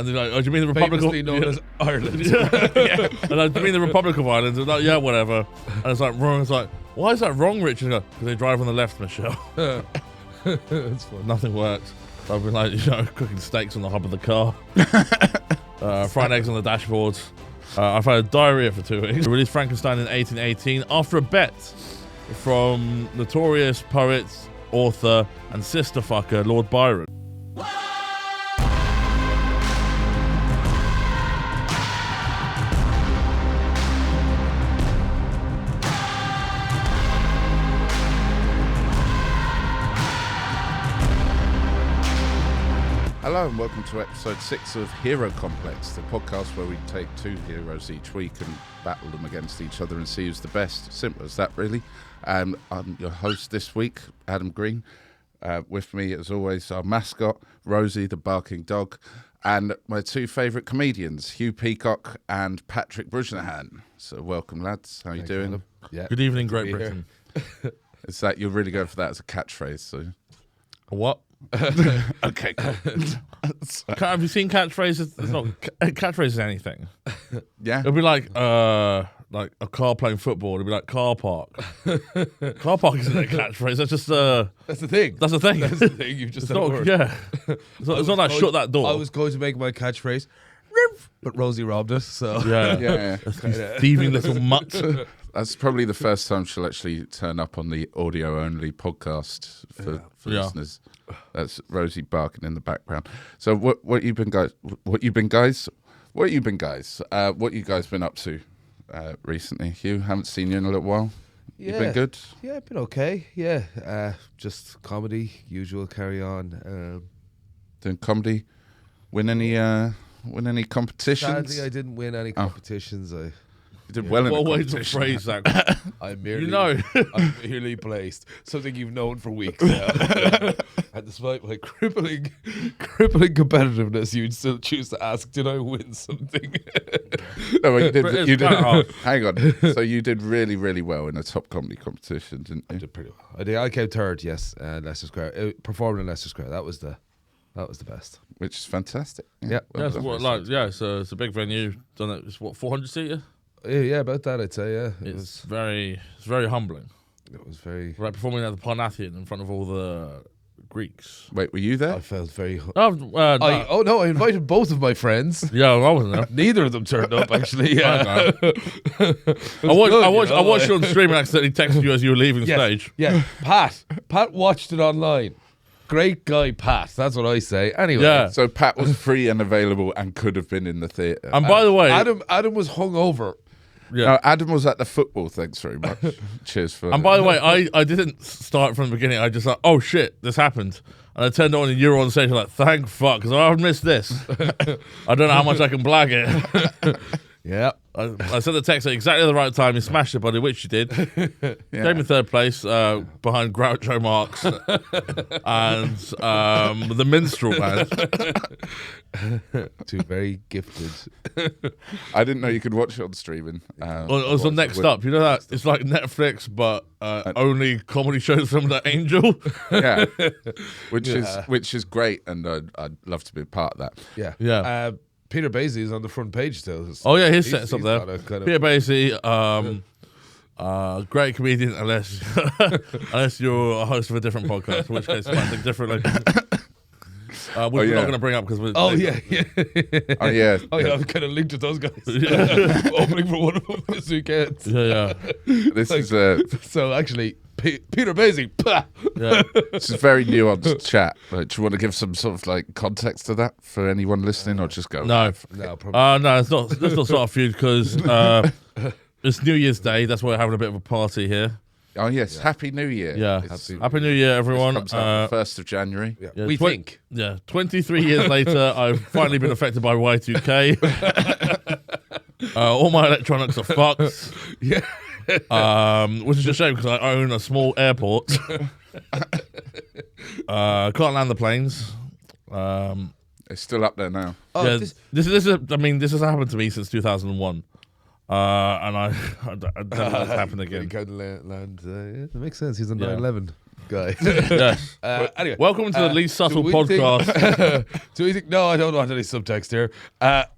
And they're like, oh, do you mean the Republic Famously of known as Ireland. yeah. And like, do you mean the Republic of Ireland? And like, yeah, whatever. And it's like wrong. It's like, why is that wrong, Richard? Because they drive on the left, Michelle. That's fun. Nothing works. So I've been like, cooking steaks on the hub of the car, frying eggs on the dashboard. I've had diarrhea for 2 weeks. I released Frankenstein in 1818 after a bet from notorious poet, author, and sister fucker Lord Byron. Hello and welcome to episode 6 of Hero Complex, the podcast where we take 2 heroes each week and battle them against each other and see who's the best. Simple as that, really. I'm your host this week, Adam Green. With me, as always, our mascot, Rosie the barking dog, and my 2 favourite comedians, Hugh Peacock and Patrick Brujnahan. So welcome, lads. How are you doing? Yeah. Good evening, Great Britain. Is that you're really going for that as a catchphrase? So What? okay, cool. Have you seen catchphrases? It's not catchphrase is anything. Yeah. It'll be like a car playing football. It'll be like car park. Car park isn't a catchphrase. That's just That's the thing. That's the thing. That's the thing. You've just said a word. Yeah. It's not like shut that door. I was going to make my catchphrase, but Rosie robbed us. So Yeah. You thieving little mutt. That's probably the first time she'll actually turn up on the audio-only podcast for listeners. That's Rosie barking in the background. So what you guys been up to recently? Hugh, haven't seen you in a little while. Yeah. You been good? Yeah, been okay. Yeah, just comedy, usual carry on. Doing comedy. Win any competitions? Sadly, I didn't win any competitions. You did well in the What way to competition. phrase that? I'm merely, I'm merely placed. Something you've known for weeks now. And despite my crippling competitiveness, you'd still choose to ask, did I win something? No, you did. But it's You did. quite hard. Hang on. So you did really, really well in a top comedy competition, didn't you? I did pretty well. I came third, yes, Leicester Square. Performed in Leicester Square. That was the best. Which is fantastic. Yeah. So it's a big venue. Done it. It's 400 seater. Yeah, about that, I'd say, yeah. It's very humbling. It was very... Right, performing at the Parnathian in front of all the Greeks. Wait, were you there? I felt very... No. I invited both of my friends. Yeah, I wasn't there. Neither of them turned up, actually. Yeah. I watched you on stream and accidentally texted you as you were leaving stage. Yeah, Pat watched it online. Great guy, Pat. That's what I say. Anyway. Yeah. So Pat was free and available and could have been in the theatre. And by the way, Adam was hungover. yeah. No, Adam was at the football. Thanks very much. Cheers for And by the way, I didn't start from the beginning. I just like, oh shit, this happened. And I turned on and you were on stage. I'm like, thank fuck, because I've missed this. I don't know how much I can blag it. Yeah. I sent the text at exactly the right time. You smashed it, buddy, which you did. Came in third place behind Groucho Marx and the Minstrel Band. 2 very gifted. I didn't know you could watch it on streaming. It was on Next Up. You know that? It's like Netflix, but only comedy shows from the Angel. Yeah, which is great, and I'd love to be a part of that. Yeah. Yeah. Peter Basie is on the front page still. Oh yeah, his set's up there. got a kind of- Peter Basie, great comedian, unless you're a host of a different podcast, in which case I think differently. Which we're not going to bring up because we're. Oh yeah. Oh yeah. Oh yeah, I've kind of linked with those guys. Yeah. Opening for one of them this weekend. Yeah. This is So actually, Peter Basie. Pah! Yeah. this is very nuanced chat. Do you want to give some sort of like context to that for anyone listening, or just go? No. No, probably. No, it's not. Let's not start a feud because it's New Year's Day. That's why we're having a bit of a party here. Oh yes, Happy New Year. Yeah. Happy New Year, everyone. Comes out the 1st of January. Yeah. Yeah, We think. Yeah, 23 years later, I've finally been affected by Y2K. All my electronics are fucked. Yeah. Which is a shame because I own a small airport. Can't land the planes. It's still up there now. Oh, Yeah, this has happened to me since 2001. And I don't know what's happened He again. can't land. Yeah, that makes sense. He's on Yeah. 9/11. guy. Yes. Anyway, Welcome to the least subtle do we podcast. do we think? No, I don't want any subtext here.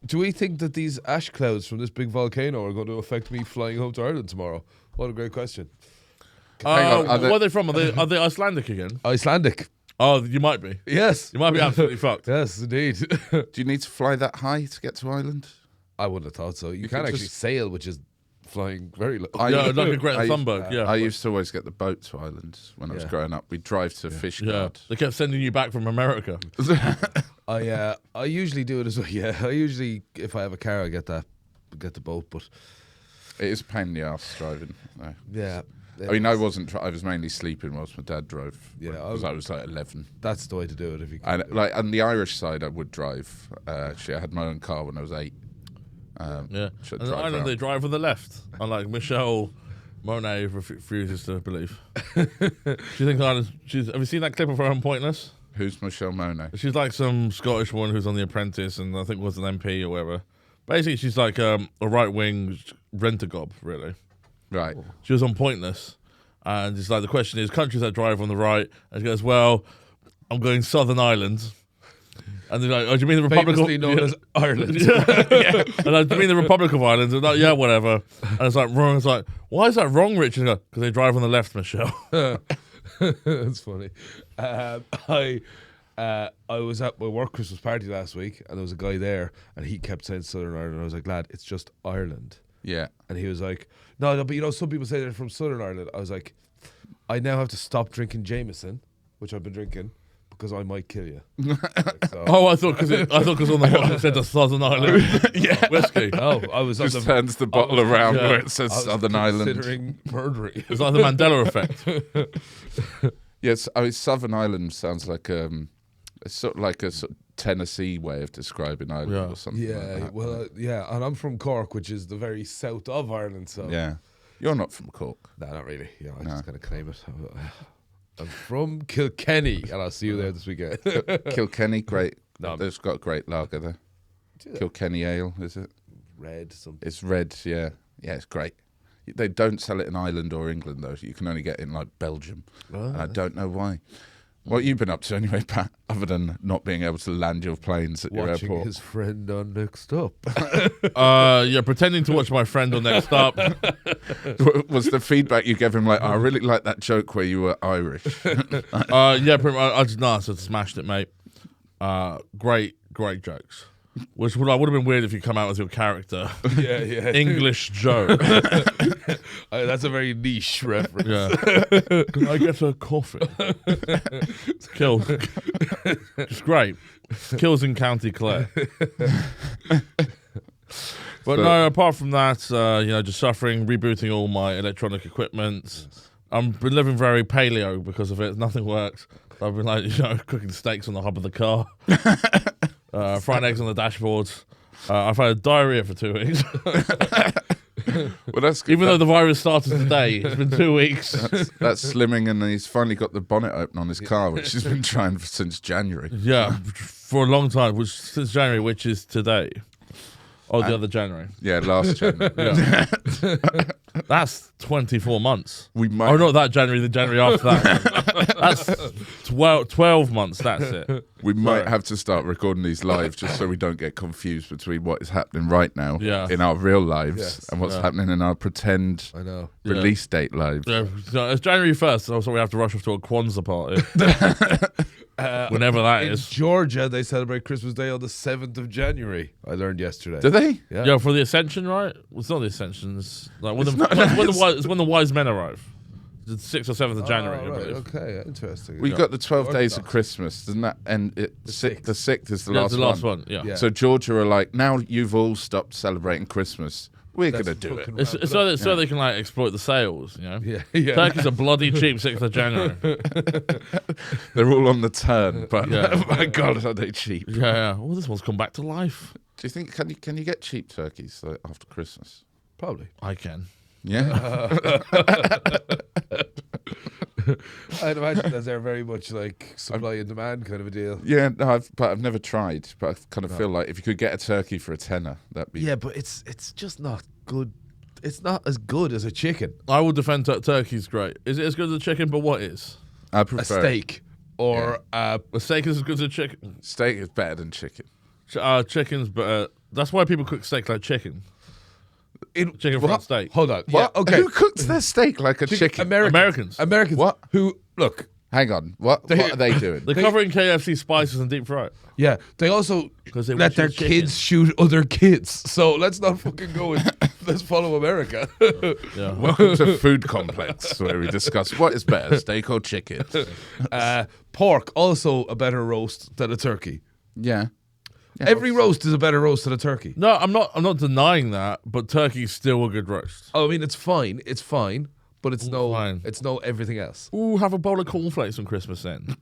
Do we think that these ash clouds from this big volcano are going to affect me flying home to Ireland tomorrow? What a great question. Hang on, where are they from? Are they Icelandic again? Icelandic. Oh, you might be. Yes. You might be absolutely fucked. Yes, indeed. Do you need to fly that high to get to Ireland? I wouldn't have thought so. You could can't actually just- sail, which is flying very low. Yeah, like a Greta I- Thunberg. Yeah. I used to always get the boat to Ireland when I was Yeah. growing up. We'd drive to Yeah. Fishguard. They kept sending you back from America. I usually do it as well. Yeah, I usually, if I have a car, I get the boat. But It is a pain in the arse driving. No. yeah, I mean, I wasn't. I was mainly sleeping whilst my dad drove. Yeah, because I was like 11. that's the way to do it. If you can. And like on the Irish side, I would drive. Actually, I had my own car when I was 8. Yeah. Should And in drive Ireland, around. they drive with the left. Unlike Michelle Monet refuses to believe. She thinks Ireland. Have you seen that clip of her on Pointless? Who's Michelle Monet? She's like some Scottish woman who's on The Apprentice and I think was an MP or whatever. Basically, she's like a right-wing rent-a-gob, really. Right. She was on Pointless. And it's like, the question is, countries that drive on the right. And she goes, well, I'm going Southern Ireland. And they're like, oh, do you mean the Republic famously of known as Ireland. yeah. And like, do you mean the Republic of Ireland? And they're like, yeah, whatever. And it's like, wrong. It's like, why is that wrong, Richard? Because they drive on the left, Michelle. That's funny. I was at my work Christmas party last week, and there was a guy there, and he kept saying Southern Ireland. I was like, lad, it's just Ireland. Yeah. And he was like, no, but you know, some people say they're from Southern Ireland. I was like, I now have to stop drinking Jameson, which I've been drinking, because I might kill you. Like, so. Oh, I thought because on the bottle it said the Southern Ireland whiskey. No, I was on Just the, turns the bottle around yeah. where it says I was Southern Ireland. considering murdering. It's like the Mandela effect. Yes, I mean Southern Ireland sounds like it's sort of like a sort of Tennessee way of describing Ireland Yeah. or something. Yeah, like that. well, yeah, and I'm from Cork, which is the very south of Ireland. So Yeah. You're not from Cork. no, not really. Yeah, I No. just kind of claim it. I'm from Kilkenny, and I'll see you there this weekend. Kilkenny, great. No. They've got a great lager there. Kilkenny Ale, is it? Red, something. It's red, yeah. Yeah, it's great. They don't sell it in Ireland or England, though. You can only get it in, like, Belgium. And I don't know why. What have you been up to anyway, Pat, other than not being able to land your planes at your Watching airport? his friend on Next Up. Yeah, pretending to watch my friend on Next Up. Was the feedback you gave him like, I really like that joke where you were Irish? Yeah, pretty much. I just smashed it, mate. Great jokes. Which would have been weird if you come out with your character. yeah. English joke. That's a very niche reference. Yeah. Can I get a coffee? Kills. It's great. Kills in County Clare. But no, apart from that, just suffering, rebooting all my electronic equipment. I've been living very paleo because of it. Nothing works. I've been cooking steaks on the hub of the car. Frying eggs on the dashboard. I've had diarrhea for 2 weeks. Well, that's good. Even though the virus started today, it's been 2 weeks. That's slimming, and he's finally got the bonnet open on his car, which he's been trying since January. Yeah, for a long time, since January, which is today. Oh, the other January. Yeah, last January. Yeah. That's 24 months. We might. Oh, not that January, the January after that. That's 12 months, that's it. We might have to start recording these live just so we don't get confused between what is happening right now in our real lives and what's happening in our pretend I know. release date lives. Yeah, so it's January 1st, so we have to rush off to a Kwanzaa party. Whenever that In is. Georgia, they celebrate Christmas Day on the 7th of January. I learned yesterday. Do they? Yeah, for the Ascension, right? Well, it's not the Ascension. It's like it's when the wise men arrive. The 6th or 7th of January, I right. believe. Okay, interesting. We got the 12 days of Orthodox. Christmas, doesn't that? And the 6th is the Yeah, last the last one. Yeah. Yeah. So Georgia are like, now you've all stopped celebrating Christmas. We're going to do it. fucking It's so they can exploit the sales, you know. Yeah. Turkeys are bloody cheap 6th of January. They're all on the turn, but Yeah. my God, are they cheap? Yeah. Well, this one's come back to life. Do you think can you get cheap turkeys after Christmas? Probably. I can. Yeah. I'd imagine that they're very much like supply and demand kind of a deal. Yeah, no, I've never tried, but I kind of feel like if you could get a turkey for a tenner, that'd be. Yeah, but it's just not good. It's not as good as a chicken. I will defend turkey's great. Is it as good as a chicken? But what is? I a prefer steak or A steak is as good as a chicken. steak is better than chicken. Chicken's better. That's why people cook steak like chicken. Chicken what? fried steak. Hold on. What? Yeah, okay. Who cooks their steak like a chicken? Americans. Americans. What? Who, look, Hang on. What are they doing? They cover in KFC spices and deep fry it. yeah, they also 'Cause they let their shoot chicken. kids shoot other kids. So let's not fucking go with, let's follow America. Yeah. Welcome to Food Complex, where we discuss what is better, steak or chicken. Pork, also a better roast than a turkey. Yeah. Every roast is a better roast than a turkey. No, I'm not denying that, but turkey's still a good roast. Oh, I mean, it's fine, but it's fine. no everything else. Ooh, have a bowl of cornflakes on Christmas then.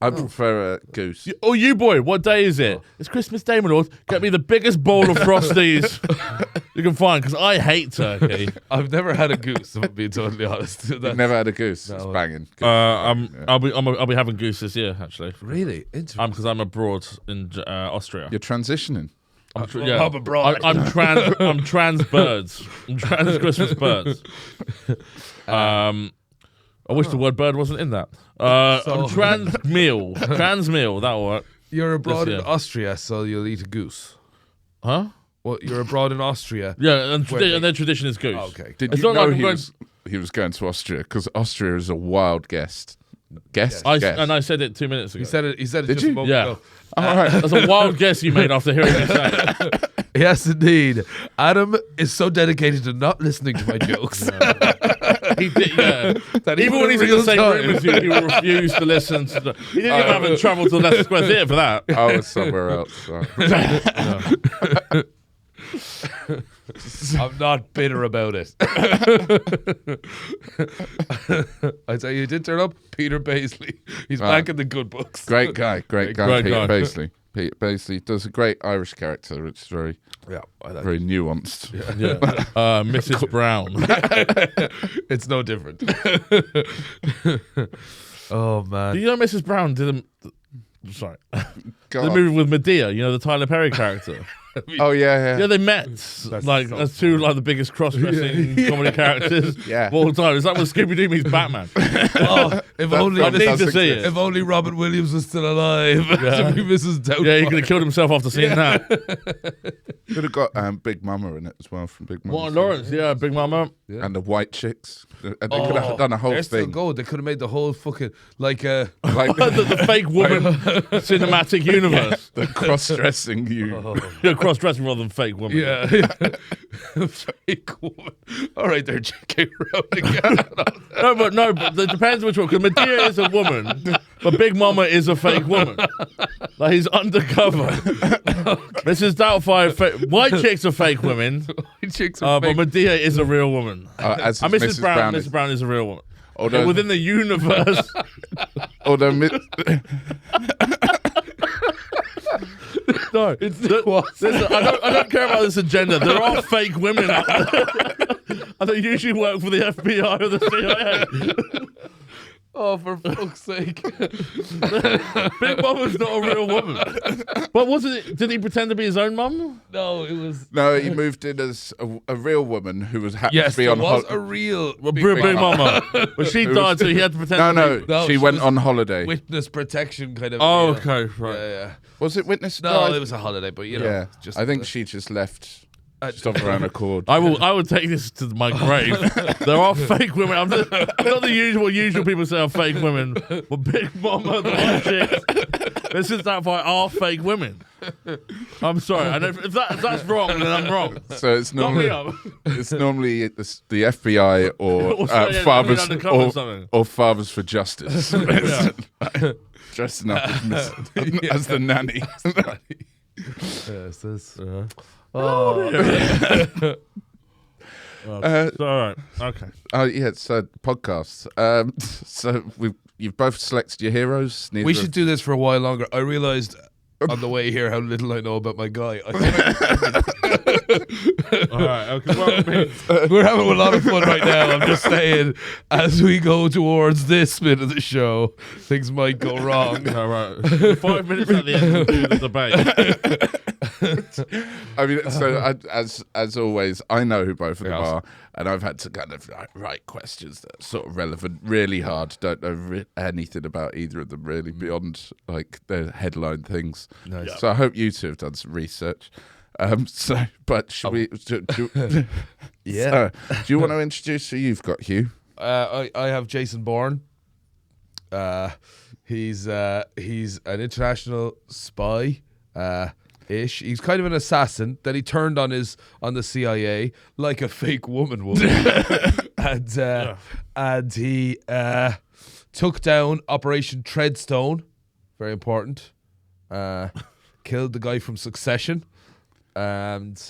I prefer a goose. Oh, you boy, what day is it? It's Christmas Day, my lord. Get me the biggest bowl of Frosties you can find, because I hate turkey. I've never had a goose, if I'm being totally honest. You've never had a goose. It's banging. I'll be having goose this year, actually. Really? Interesting. Because I'm abroad in Austria. You're transitioning. I'm abroad. I'm trans birds. I'm trans Christmas birds. I wish the word bird wasn't in that. I'm trans meal. Trans meal, that'll work. You're abroad in year. Austria, so you'll eat a goose. Huh? Well, you're abroad in Austria. Yeah, and their tradition is goose. Oh, okay. Did It's you not know like I'm he was going to Austria? Because Austria is a wild guest. Guest? I said it 2 minutes ago. He said it Did just you? a moment Yeah. ago. All right. That's a wild guess you made after hearing me say it. Yes, indeed. Adam is so dedicated to not listening to my jokes. He did, yeah. That Even when he's in the same room as you, he will refuse to listen to the. He didn't even have to travel to Leicester Square Theatre for that. I was somewhere else. So. I'm not bitter about it. I tell you, did turn up Peter Paisley. He's back in the good books. Great guy. Great Peter guy. Paisley. Peter Paisley does a great Irish character. It's very, Yeah, I like very nuanced. Yeah. Mrs. Brown. It's no different. Oh man. Do you know Mrs. Brown did a. Sorry. Go The on. movie with Medea, you know, the Tyler Perry character. Oh yeah. Yeah, they met as two like the biggest cross-dressing comedy characters of all time. Is that what Scooby-Doo means Batman? Oh, if only I need to see it. If only Robin Williams was still alive. To be Mrs. Doubtfire. Yeah, he could have killed himself after seeing that. Could have got Big Mama in it as well from Big Mama. Martin Lawrence, yeah, Big Mama. And the white chicks. They could have done a whole They're still thing. gold. They could have made the whole fucking like Like the fake woman cinematic universe. the cross-dressing you. You're cross-dressing rather than fake woman. yeah. Fake woman. All right, there, J.K. Rowling. No, but it depends which one. Because Medea is a woman, but Big Mama is a fake woman. Like he's undercover. Mrs. Doubtfire, white chicks are fake women, Chicks are but fake. Medea is a real woman. As And Mrs. Brown is- Mrs. Brown is a real woman. Although- Within the universe, although no, I don't care about this agenda. There are fake women out there, and they usually work for the FBI or the CIA. Oh, for fuck's sake. Big Mama's not a real woman. But wasn't it? Did he pretend to be his own mum? No, it was. No, he moved in as a real woman who was happy Yes, to be there on was holiday. a real Big Mama. But she died, so he had to pretend. No, she went on holiday. witness protection kind of. Oh, deal. okay, right. Yeah. Was it witness? No, it was a holiday, but you know, Yeah, just I think she just left. Just of her own accord. I will take this to my grave. There are fake women. I'm not the usual people say are fake women, but Big Mama, the white chicks, Mrs. Doubtfire are fake women. I'm sorry. And if that's wrong, then I'm wrong. So it's Knock me normally up. it's normally the FBI or Also, yeah, fathers undercover or something. or fathers for justice. Dressing up as the nanny. Yes, this. All right. Okay. Yeah, so podcasts. So you've both selected your heroes. We should do this for a while longer. I realised on the way here how little I know about my guy. All right, okay. Well, We're having a lot of fun right now. I'm just saying, as we go towards this bit of the show, things might go wrong. all right. 5 minutes at the end of the debate. I mean, so as always, I know who both of them are, and I've had to kind of write questions that are sort of relevant, really hard. Don't know anything about either of them really beyond like the headline things. Nice. So I hope you two have done some research. But should we? Yeah. So, do you want to introduce who you've got, Hugh? I have Jason Bourne. He's an international spy. Ish. He's kind of an assassin. Then he turned on the CIA like a fake woman would, and he took down Operation Treadstone. Very important. Killed the guy from Succession. And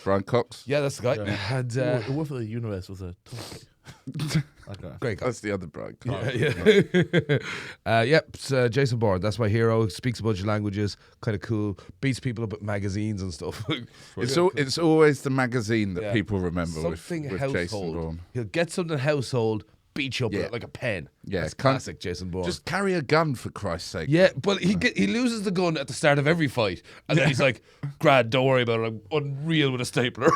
Brian Cox. yeah, that's the guy. Yeah. And What if the universe was a topic? Okay. great guy. That's the other Brian Cox. So Jason Bourne. That's my hero. Speaks a bunch of languages. Kind of cool. Beats people up at magazines and stuff. It's always the magazine that Yeah. people remember Something with household. Jason Bourne. He'll get something household, beat you up with Yeah. it like a pen. Yeah, That's can't- classic Jason Bourne. Just carry a gun for Christ's sake. Yeah, but he loses the gun at the start of every fight, and then he's like, "Grad, don't worry about it. I'm unreal with a stapler."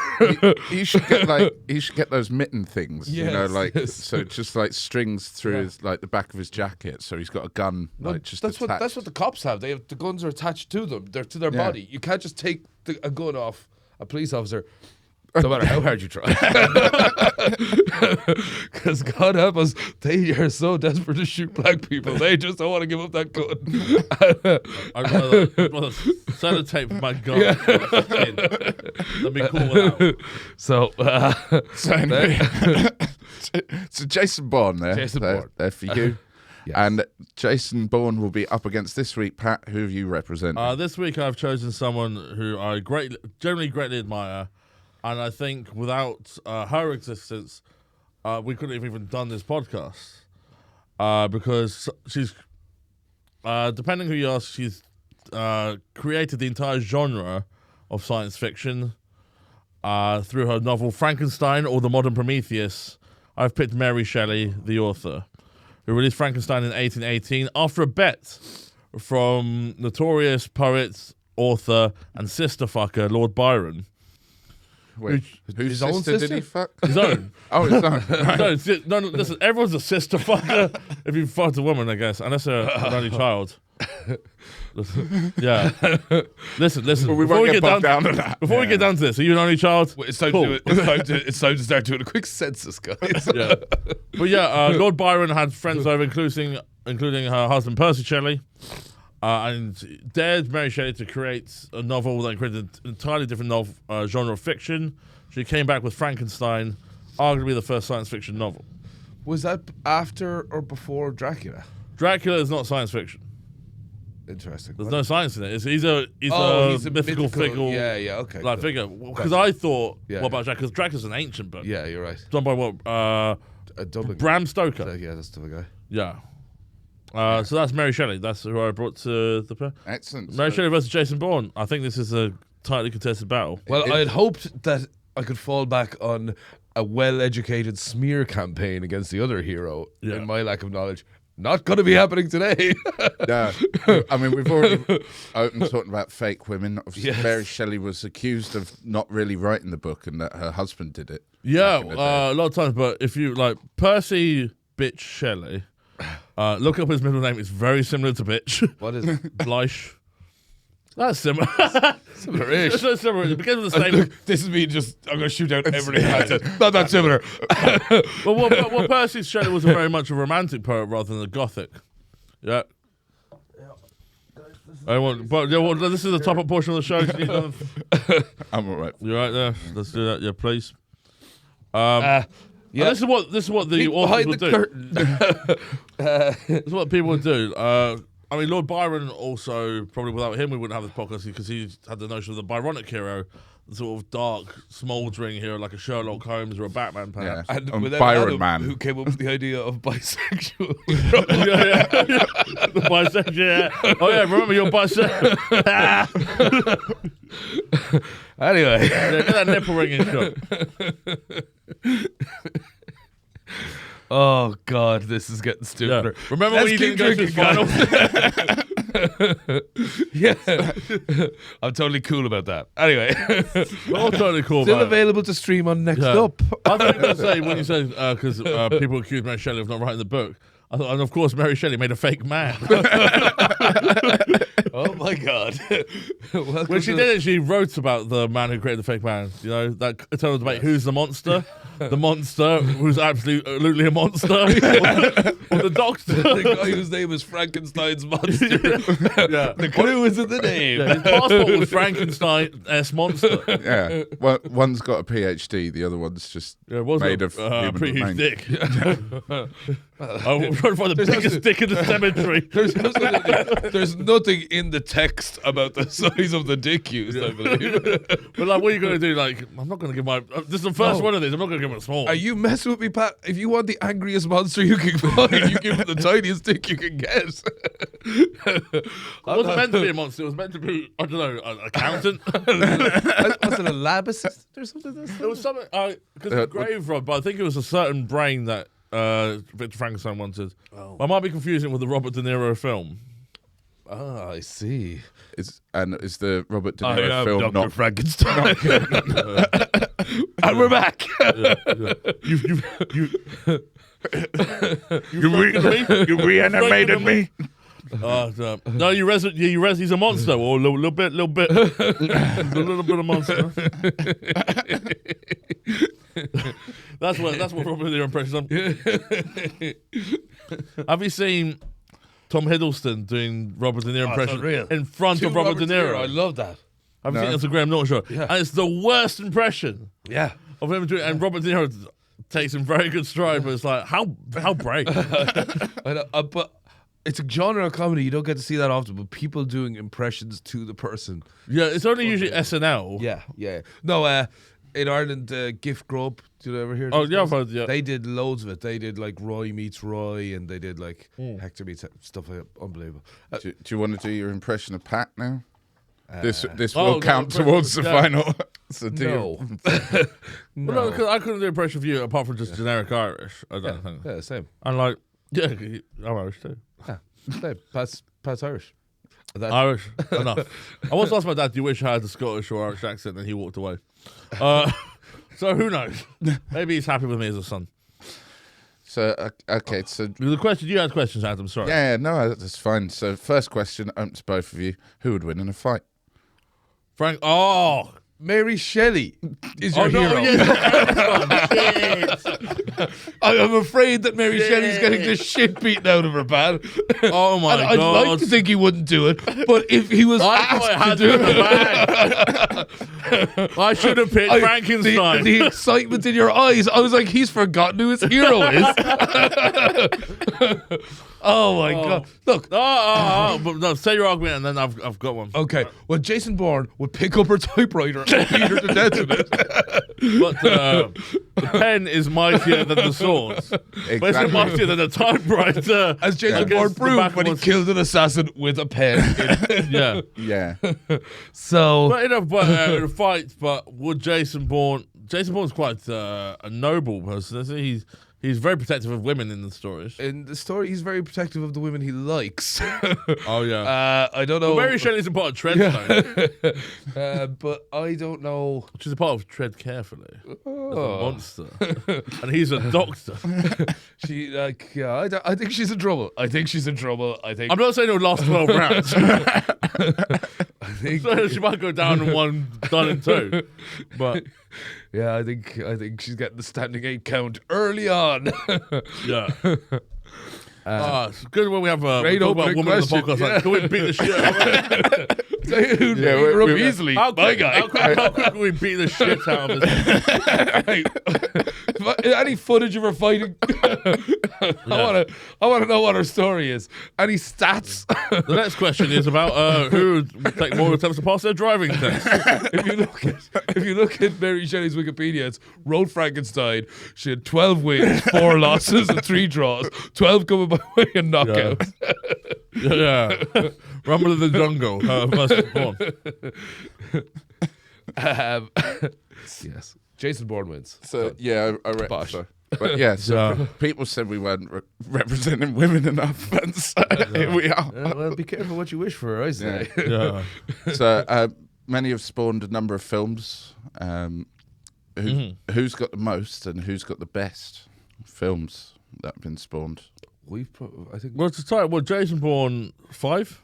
You should get those mitten things, you know, Yes, like yes. so just like strings through Yeah. his like the back of his jacket, so he's got a gun like just that's attached. what the cops have. They have the guns are attached to them. They're to their Yeah. body. You can't just take a gun off a police officer, no matter how hard you try. Because God help us, they are so desperate to shoot black people. They just don't want to give up that gun. I'd rather sellotape my gun. Let me call it out. So, So, anyway, so Jason Bourne Jason Bourne. there for you. Yes. And Jason Bourne will be up against this week. Pat, who have you represented? This week I've chosen someone who I generally greatly admire, and I think without her existence, we couldn't have even done this podcast. Because she's, depending who you ask, she's created the entire genre of science fiction through her novel Frankenstein or The Modern Prometheus. I've picked Mary Shelley, the author, who released Frankenstein in 1818 after a bet from notorious poet, author, and sister fucker Lord Byron. Wait, whose his own sister did sister? he fuck? His own. Oh, his own. No, listen, everyone's a sister fucker if you fucked a woman, I guess, unless they're an only child. Listen, yeah. Listen. Well, we before won't we get bogged down to that. Before we get down to this, are you an only child? Well, it's time Cool. to do it. It's time to start doing a quick census, guys. Yeah. But yeah, Lord Byron had friends over, including her husband Percy Shelley, and dared Mary Shelley to create a novel that created an entirely different genre of fiction. She came back with Frankenstein, arguably the first science fiction novel. Was that after or before Dracula? Dracula is not science fiction. Interesting. There's no science in it. He's a mythical figure. Yeah, okay. Like cool. figure. Because I thought, Yeah. what about Dracula? Because Dracula's an ancient book. Yeah, you're right. Done by what? Dublin. Bram Stoker. Yeah, that's the guy. Yeah. So that's Mary Shelley. That's who I brought to the. Excellent. Mary So- Shelley versus Jason Bourne. I think this is a tightly contested battle. Well, I had hoped that I could fall back on a well-educated smear campaign against the other hero Yeah. in my lack of knowledge. Not going to be happening today. No, I mean we've already opened talking about fake women. Obviously, Yes. Mary Shelley was accused of not really writing the book, and that her husband did it. Yeah, back in the day. a lot of times. But if you like Percy Bitch Shelley, look up his middle name. It's very similar to Bitch. What is it? Bleish. That's similar. Similar-ish. It's so similar. It begins with the same. Look, this is me just, I'm going to shoot out everything. Not that similar. Well, what Percy Shelley was very much a romantic poet rather than a gothic. Yeah. This is the top up portion of the show. I'm all right. You right there? Let's do that. Yeah, please. Yeah. This is what the Peek authors behind would the do. curtain. This is what people would do. I mean, Lord Byron also, probably without him, we wouldn't have this podcast because he had the notion of the Byronic hero, the sort of dark, smouldering hero, like a Sherlock Holmes or a Batman, perhaps. Yeah. And without Byron Adam, Man. who came up with the idea of bisexual. yeah. The bisexual, yeah. Oh, yeah, remember you're bisexual. Anyway. Yeah, get that nipple ringing shot. Oh, God, this is getting stupider. Yeah. Remember when you didn't go to his final? Yeah. I'm totally cool about that. Anyway. We're all totally cool Still about it. available to stream on Next Yeah. Up. I thought you were going to say, when you said, because people accuse Mary Shelley of not writing the book, I thought, and of course, Mary Shelley made a fake man. Oh, my God. When she did it, she wrote about the man who created the fake man. You know, that eternal debate, who's the monster? The monster, who's absolutely a monster, or the doctor. The guy whose name is Frankenstein's monster. Yeah. The clue is in the name. Yeah, his passport was Frankenstein S monster. Yeah. Well, one's got a PhD, the other one's just Yeah, it was made of human pretty huge remains. dick. I'm trying to find the biggest dick in the cemetery. There's nothing in the text about the size of the dick used, I believe. But like, what are you going to do? Like, I'm not going to give my. This is the first one of these. I'm not going to give it a small. Are you messing with me, Pat? If you want the angriest monster you can find, you give it the tiniest dick you can get. It wasn't meant to be a monster. It was meant to be, I don't know, an accountant. Was it a lab assistant or something? It was something, because of grave rob, but I think it was a certain brain that Victor Frankenstein wanted. Oh. I might be confusing with the Robert De Niro film. Ah, I see. Is the Robert De I Niro am film Dr. not Frankenstein. And we're back. You reanimated me? No, he's a monster. Or a little bit, a little bit of monster. That's what Robert De Niro impressions. Have you seen Tom Hiddleston doing Robert De Niro impression in front of Robert De Niro? I love that. Have you seen it? It's a Graham Norton show. Yeah. And it's the worst impression Yeah. of him doing it. And Robert De Niro takes him very good stride, but it's like, how brave. I know, but it's a genre of comedy. You don't get to see that often, but people doing impressions to the person. Yeah, it's only usually SNL. Yeah. No, in Ireland, GIF Grub, did you ever hear Oh, these yeah, guys? I've heard, yeah. They did loads of it. They did like Roy meets Roy, and they did like Hector meets stuff like that. Unbelievable. Do you want to do your impression of Pat now? This Oh, will count no, towards the yeah. final. It's a deal. No. Well, no, because I couldn't do an impression of you apart from just generic Irish. I don't think. Yeah, same. I'm like, yeah, I'm Irish too. Yeah, same. Pat's Irish. Irish, enough. I once asked my dad, do you wish I had a Scottish or Irish accent? And he walked away. So who knows? Maybe he's happy with me as a son. So, okay, so... The question, you had questions, Adam, sorry. Yeah, no, that's fine. So, first question, to both of you. Who would win in a fight? Frank, Mary Shelley is your no, hero. Yeah. I'm afraid that Mary Shelley's getting the shit beaten out of her, Pat. Oh my I'd God. like to think he wouldn't do it, but if he was asked to do it, I should have picked Frankenstein. The excitement in your eyes, I was like, he's forgotten who his hero is. Oh my God! Look. But no, say your argument, and then I've got one. Okay. Well, Jason Bourne would pick up her typewriter and beat her to death with it. But the pen is mightier than the sword. Exactly. But it's mightier than the typewriter. As Jason against Bourne the proved back when he of killed an assassin with a pen. Yeah. Yeah. So. But in a fight, but would Jason Bourne's quite a noble person, isn't he? He's very protective of women in the stories. In the story, he's very protective of the women he likes. Oh, yeah. I don't know. Well, Mary Shelley's a part of Tread, though. But I don't know. She's a part of Tread Carefully. As a monster. And he's a doctor. I think she's in trouble. I think I'm not saying it would last 12 rounds. I think So she might go down in one, done in two. But yeah, I think she's getting the standing 8 count early on. yeah. It's good when we have Great we talk about opening women on the question, podcast. yeah. Like, can we beat the shit out of her? You're up easily, How my quick guy. can we beat the shit out of this? Any footage of her fighting? I want to know what her story is. Any stats? The next question is about who would take more attempts to pass their driving test. if you look at Mary Shelley's Wikipedia, it's wrote Frankenstein. She had 12 wins, 4 losses, and 3 draws. 12 coming by way of knockout. Yeah. Rumble in the Jungle. First Bourne. Yes. Jason Bourne wins. So yeah, I reckon Bosh. so. But yeah, so people said we weren't representing women enough, and so here we are. Well, be careful what you wish for, I say. Yeah. So many have spawned a number of films. Who's got the most and who's got the best films that have been spawned? I think. Well, to title, Jason Bourne 5?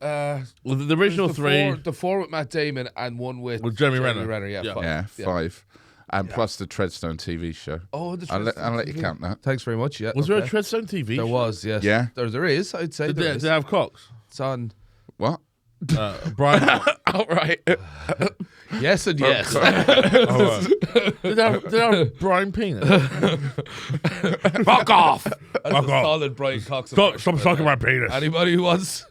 Well, the original 3. The 4 with Matt Damon and 1 with Jeremy Renner. Yeah, 5. Yeah, 5. And plus the Treadstone TV show. Oh, the I'll Treadstone let you TV. count that. Thanks very much. Yeah. Was there a Treadstone TV? There was, yes. Yeah. There is, I'd say. Did they have cocks? It's on. What? Brian. All right. Yes and yes. Did they have Brian Penis? Fuck off! That's Fuck a off. solid Brian Cox. Stop sucking my penis. Anybody who wants.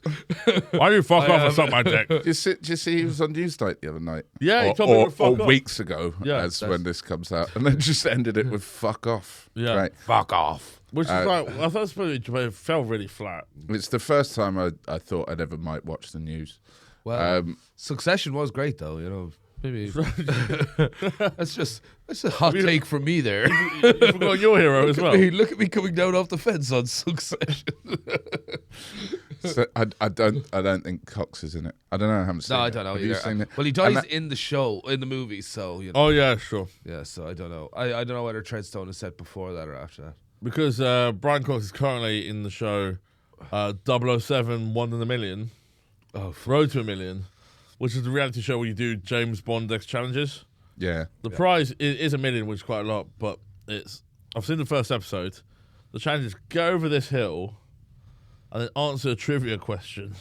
Why do you fuck off and suck my dick? Did you see he was on Newsnight the other night? Yeah, he or, told me to fuck or off. weeks ago, Yeah, as when this comes out, and then just ended it with "fuck off." Yeah. Right. Fuck off. Which is like, I thought it fell really flat. It's the first time I thought I'd ever might watch the news. Well, Succession was great, though, you know. Maybe that's a hot take from me there. You forgot your hero as well. Look at me coming down off the fence on Succession. So I don't think Cox is in it. I don't know. I haven't seen it. No, I don't know Have either. you seen it? Well, he dies in the movie, so you know. Oh yeah, sure. Yeah, so I don't know. I don't know whether Treadstone is set before that or after that. Because Brian Cox is currently in the show 007 1 in a Million. Oh, Road to a Million, which is the reality show where you do James Bond X challenges. Yeah. The prize is $1 million, which is quite a lot, but I've seen the first episode. The challenge is go over this hill and then answer a trivia question.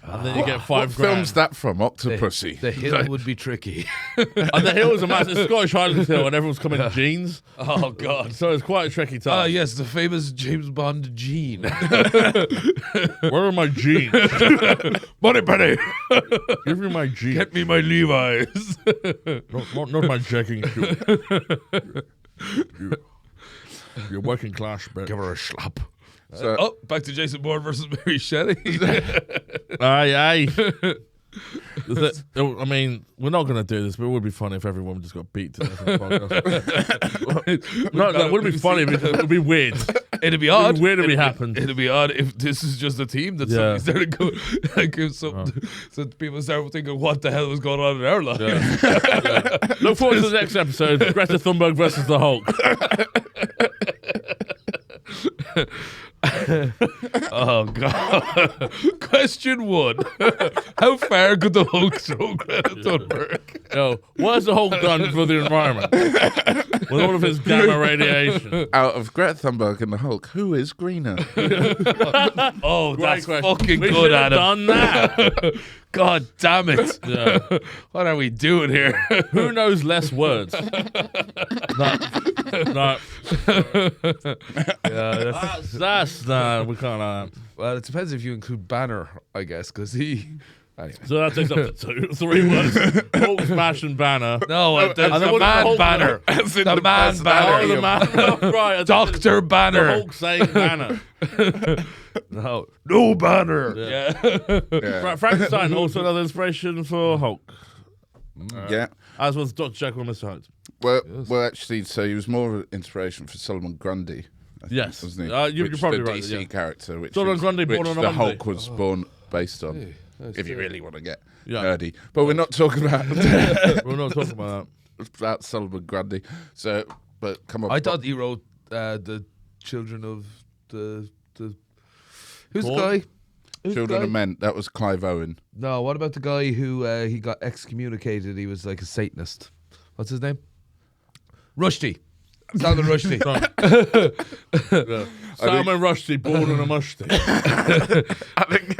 And then you get $5 What grand. film's that from? Octopussy. The hill would be tricky. And the hill is a massive Scottish Highlands hill, and everyone's coming in jeans. Oh God. So it's quite a tricky time. Ah, yes, the famous James Bond gene. Where are my jeans? Money penny. Give me my jeans. Get me my Levi's. Not my jegging shoe. You're working class, bitch. Give her a slap. So, Back to Jason Bourne versus Mary Shelley. Aye. I mean, we're not going to do this, but it would be funny if everyone just got beat to death on the podcast. No, it wouldn't be funny. It would be weird. It'd be odd. It'd be weird if it happened. It'd be odd if this is just a team that somebody started going, like, so people start thinking, what the hell was going on in our lives? Yeah. Look forward to the next episode, Greta Thunberg versus the Hulk. Oh God! Question 1: how far could the Hulk throw Greta Thunberg? Yo, what has the Hulk done for the environment with all of his gamma radiation? out of Greta Thunberg and the Hulk, who is greener? Oh, Great that's question. fucking We good, should have Adam. done that. God damn it! Yeah. What are we doing here? Who knows less words? No. Yeah, That's no, we can't. well, it depends if you include Banner, I guess, because he. Anyway. So that takes up to 3 words. Hulk, Smash, and Banner. No, the then what's the man Hulk Banner. As in The the man personality Banner. Oh, the man. Oh, right. Dr. The Banner. Hulk saying Banner. No Banner. Yeah. Yeah. Frankenstein, also another inspiration for Hulk. Yeah. As was Dr. Jekyll and Mr. Hyde. Well, actually, so he was more of an inspiration for Solomon Grundy. I think, Yes. wasn't he? You're Which probably the right, DC yeah. character, which Solomon Grundy, which born on a the Monday. Hulk was born based on. Hey, that's If you fair. really want to get Yeah. nerdy, but we're not talking about We're not talking about about Solomon Grundy. So, but come on, I thought he wrote the Children of the who's the Bourne? guy? Who's the Children guy? of Men. That was Clive Owen. No, what about the guy who he got excommunicated? He was like a Satanist. What's his name? Rushdie. Salman Rushdie. Yeah. Salman Rushdie, born in a mushty. I think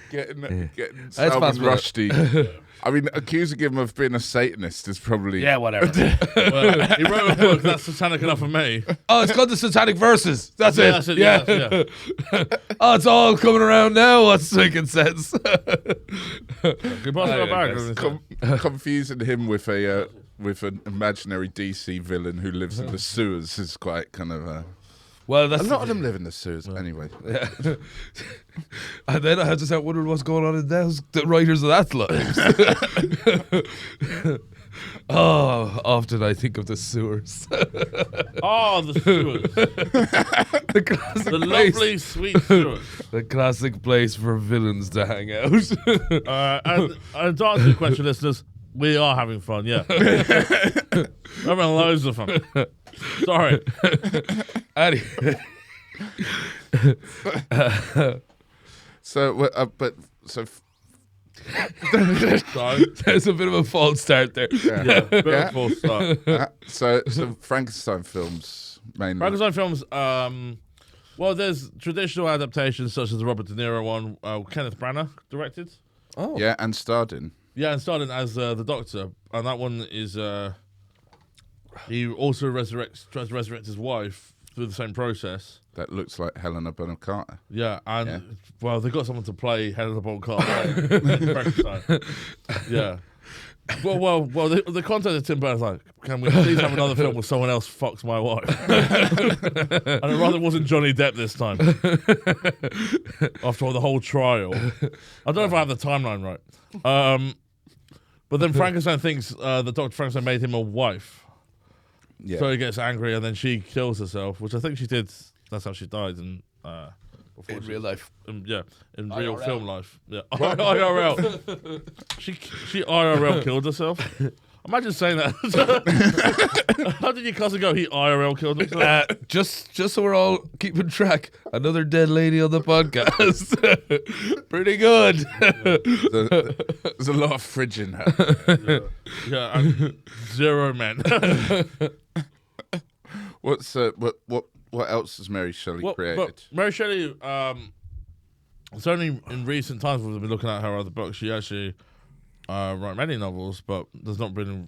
Getting That's Salman possible. Rushdie. I mean, accusing him of being a Satanist is probably... Yeah, whatever. Well, he wrote a book that's satanic enough for me. Oh, it's called the Satanic Verses. That's it. That's it, yeah. Oh, it's all coming around now. What's making sense? Can you pass me my bag? Confusing him with an imaginary DC villain who lives in the sewers is quite kind of... Well, a that's lot of them live in the sewers anyway. Yeah. And then I had to start wondering what's going on in those the writers of that lives. Oh, often I think of the sewers. Oh, the sewers. The classic The place. lovely, sweet sewers. The classic place for villains to hang out. And to answer your question, listeners, we are having fun, yeah. We're having loads of fun. Sorry. Anyway. So Sorry. There's a bit of a false start there. Yeah, bit of a false start. so Frankenstein films mainly. Frankenstein films, well, there's traditional adaptations such as the Robert De Niro one, Kenneth Branagh directed. Oh. Yeah, and starred in. Yeah, and started as the Doctor, and that one is he also tries to resurrect his wife through the same process. That looks like Helena Bonham Carter. Yeah, and Yeah. well, they got someone to play Helena Bonham Carter. Frankenstein. Yeah. Well. The content of Tim Burton's like, can we please have another film where someone else fucks my wife? And I'd rather it wasn't Johnny Depp this time. After all, the whole trial. I don't know if I have the timeline right. But then Frankenstein thinks that Dr. Frankenstein made him a wife. Yeah. So he gets angry and then she kills herself, which I think she did. That's how she died In real life. in real IRL. film life. Yeah, IRL. she IRL killed herself. Imagine saying that. How did your cousin go? He IRL killed himself. Just so we're all keeping track, another dead lady on the podcast. Pretty good. There's a lot of fridge in her. Yeah, and 0 men. What else has Mary Shelley created? But Mary Shelley, it's only in recent times we've been looking at her other books. She actually wrote many novels, but they've not really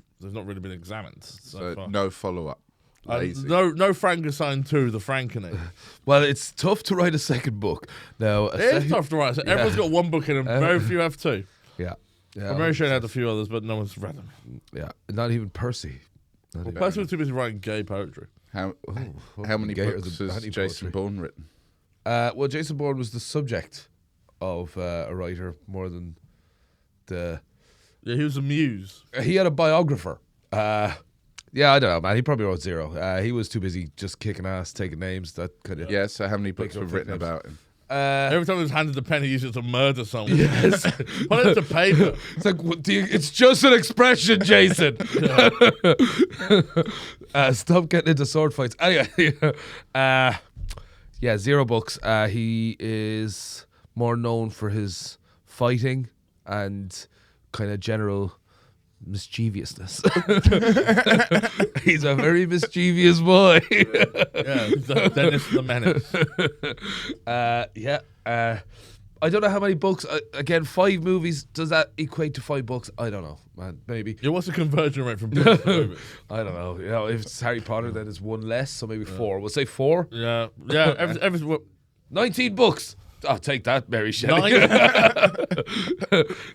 been examined so far. No follow-up. Lazy. No Frankenstein 2, The Frankening. Well, it's tough to write a second book. Now, It is tough to write. So everyone's got one book in them. Very few have two. Yeah. But Mary Shelley had a few others, but no one's read them. Yeah. Not even Percy. Well, Percy was too busy writing gay poetry. How many Gayer books than has any Jason poetry. Bourne written? Well, Jason Bourne was the subject of a writer more than the... Yeah, he was a muse. He had a biographer. Yeah, I don't know, man. He probably wrote 0. He was too busy just kicking ass, taking names, that kind of... Yeah, so how many books up were fake written names. about him? Every time he was handed the pen, he used it to murder someone. Yes. Put it to paper. It's like, it's just an expression, Jason. Stop getting into sword fights. Anyway, yeah, 0 books. He is more known for his fighting and kind of general mischievousness. He's a very mischievous boy. Yeah, Dennis the Menace. I don't know how many books. Again, 5 movies. Does that equate to 5 books? I don't know, man. Maybe. Yeah, what's the conversion rate from books to movies? I don't know. You know, if it's Harry Potter, then it's 1 less, so maybe 4. We'll say 4. Yeah. Every 19 books. I'll take that, Mary Shelley. 9.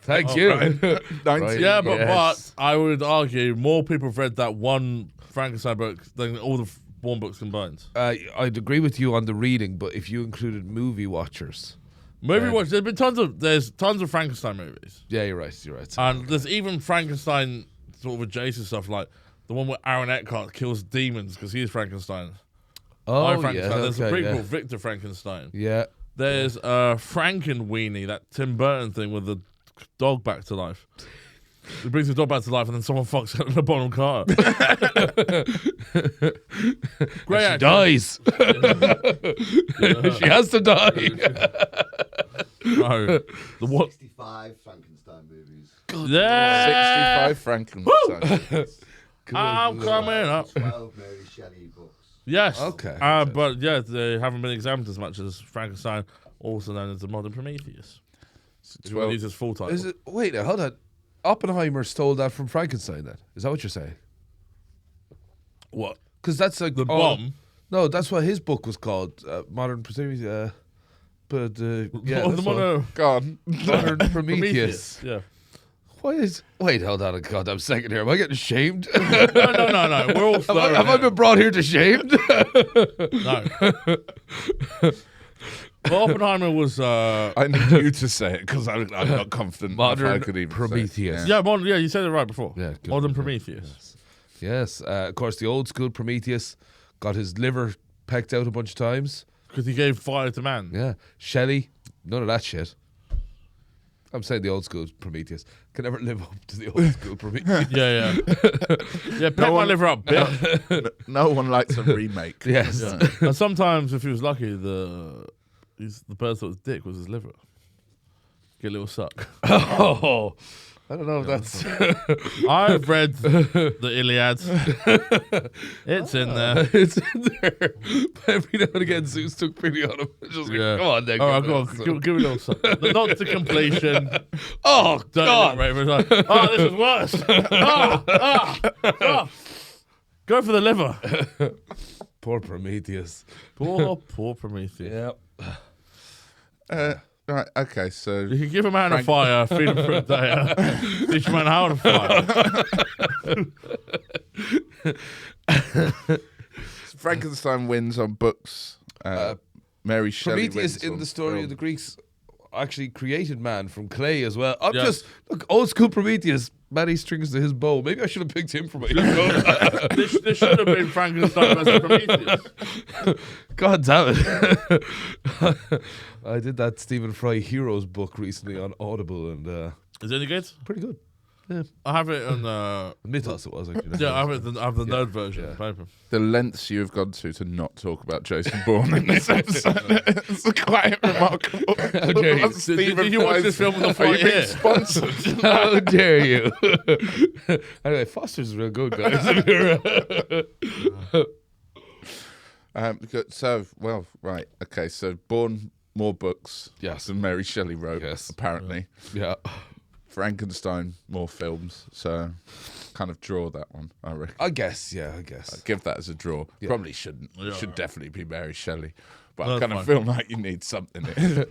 Thank you. Right. Yeah, but Yes. I would argue more people have read that one Frankenstein book than all the Bourne books combined. I'd agree with you on the reading, but if you included movie watchers, Movie watch. There's tons of Frankenstein movies, yeah, you're right. and there's even Frankenstein sort of adjacent stuff like the one where Aaron Eckhart kills demons because he's Frankenstein. Oh, Frankenstein. yeah. There's a Okay, prequel, yeah. Victor Frankenstein. Yeah. There's Frankenweenie, that Tim Burton thing with the dog back to life. He brings the dog back to life and then someone fucks it in the bottom car. Great She actor. dies. She has to die. No. The what? 65 Frankenstein movies. Yeah. 65 Frankenstein. I'm coming up. 12 Mary Shelley books. Yes. Okay. But yeah, they haven't been examined as much as Frankenstein, also known as the modern Prometheus. If you want to use his full title. Is it? Wait, hold on. Oppenheimer stole that from Frankenstein. Then is that what you're saying? What? Because that's like The bomb? No, that's what his book was called. Modern Prometheus. But yeah, Oh, that's the mono. Gone. Modern Prometheus. Yeah. Why is? Wait, hold on a goddamn second here. Am I getting shamed? No. We're all slurring. have I been brought here to shamed? No. Well, Oppenheimer was. I need you to say it because I'm not confident. Modern if I could even say it. Prometheus. Yeah, you said it right before. Yeah, good. Modern Prometheus. Yes, of course, the old school Prometheus got his liver pecked out a bunch of times. Because he gave fire to man. Yeah, Shelley, none of that shit. I'm saying the old school Prometheus can never live up to the old school Prometheus. Yeah. Yeah, pick my liver up, bitch. No one likes a remake. Yes. Yeah. And sometimes, if he was lucky, the person that was dick was his liver. Get a little suck. Oh, I don't know if that's. I've read the Iliad. It's in there. It's in there. But every now and again, Zeus took pity on him. Just like, Yeah. come on, then. All right, go on. Give me a little suck. Not to completion. Oh, Don't God. Right, it's like, this is worse. Go for the liver. Poor Prometheus. Poor Prometheus. Yeah. Right. Okay. So You can give a man a fire, feed him for a day, teach a man how to fire. Frankenstein wins on books. Mary Shelley Prometheus wins in on the story film. of the Greeks actually created man from clay as well. I'm Yeah. just look old school Prometheus. Many strings to his bow. Maybe I should have picked him for my hero. This should have been Frankenstein versus Prometheus. God damn it! I did that Stephen Fry Heroes book recently on Audible, and Is it any good? pretty good. I have it on. Mythos it was actually. Yeah, I have the nerd version of paper. The lengths you've gone to not talk about Jason Bourne in this episode. It's quite remarkable. How dare you? Did you watch this film with the Are fight you being here? sponsored? How dare you? Anyway, Foster's real good, guys. So, well, right. Okay, so Bourne, more books Yes. than Mary Shelley wrote, Yes. apparently. Yeah. Frankenstein, more films. So, kind of draw that one, I reckon. I guess. Give that as a draw. Yeah. Probably shouldn't. Yeah. Should definitely be Mary Shelley. But No, I kind of that's feel like you need something.